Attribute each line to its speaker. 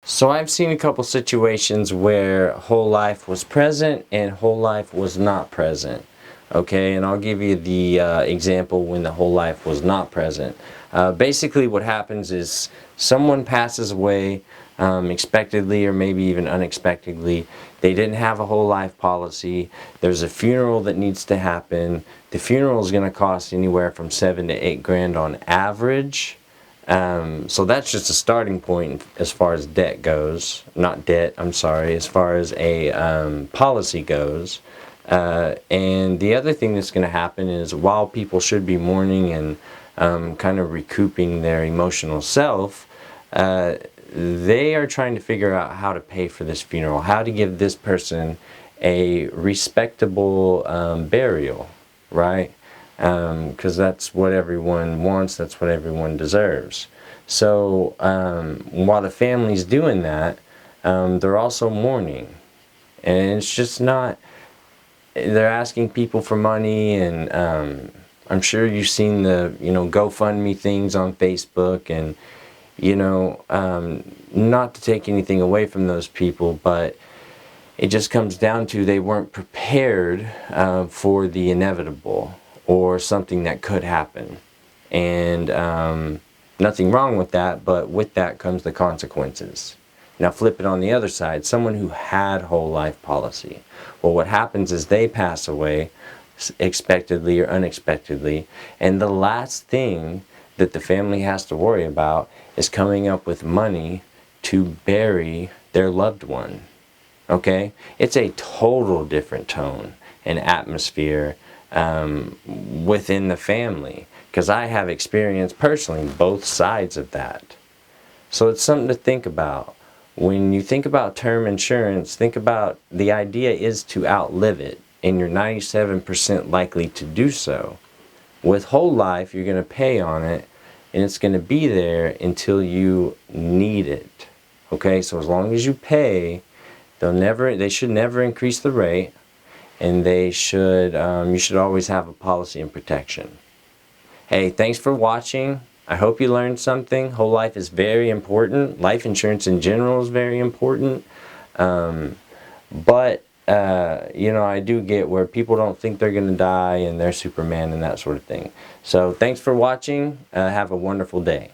Speaker 1: So I've seen a couple situations where whole life was present and whole life was not present. Okay, and I'll give you the example when the whole life was not present. Basically what happens is someone passes away expectedly or maybe even unexpectedly. They didn't have a whole life policy. There's a funeral that needs to happen. The funeral is going to cost anywhere from 7 to 8 grand on average. So that's just a starting point as far as debt goes. Not debt, I'm sorry, as far as a policy goes. And the other thing that's going to happen is while people should be mourning and kind of recouping their emotional self, they are trying to figure out how to pay for this funeral, how to give this person a respectable burial, right? Because that's what everyone wants, that's what everyone deserves. So while the family's doing that, they're also mourning. And it's just not, they're asking people for money, and I'm sure you've seen the, GoFundMe things on Facebook, and, not to take anything away from those people, but it just comes down to they weren't prepared for the inevitable or something that could happen. And nothing wrong with that, but with that comes the consequences. Now flip it on the other side, someone who had whole life policy. Well, what happens is they pass away expectedly or unexpectedly, and the last thing that the family has to worry about is coming up with money to bury their loved one. Okay? It's a total different tone and atmosphere within the family, because I have experienced personally both sides of that. So it's something to think about. When you think about term insurance, think about the idea is to outlive it, and you're 97% likely to do so. With whole life, you're going to pay on it, and it's going to be there until you need it. Okay, so as long as you pay, they should never increase the rate, and you should always have a policy and protection. Hey, thanks for watching. I hope you learned something. Whole life is very important. Life insurance in general is very important. But I do get where people don't think they're going to die and they're Superman and that sort of thing. So thanks for watching. Have a wonderful day.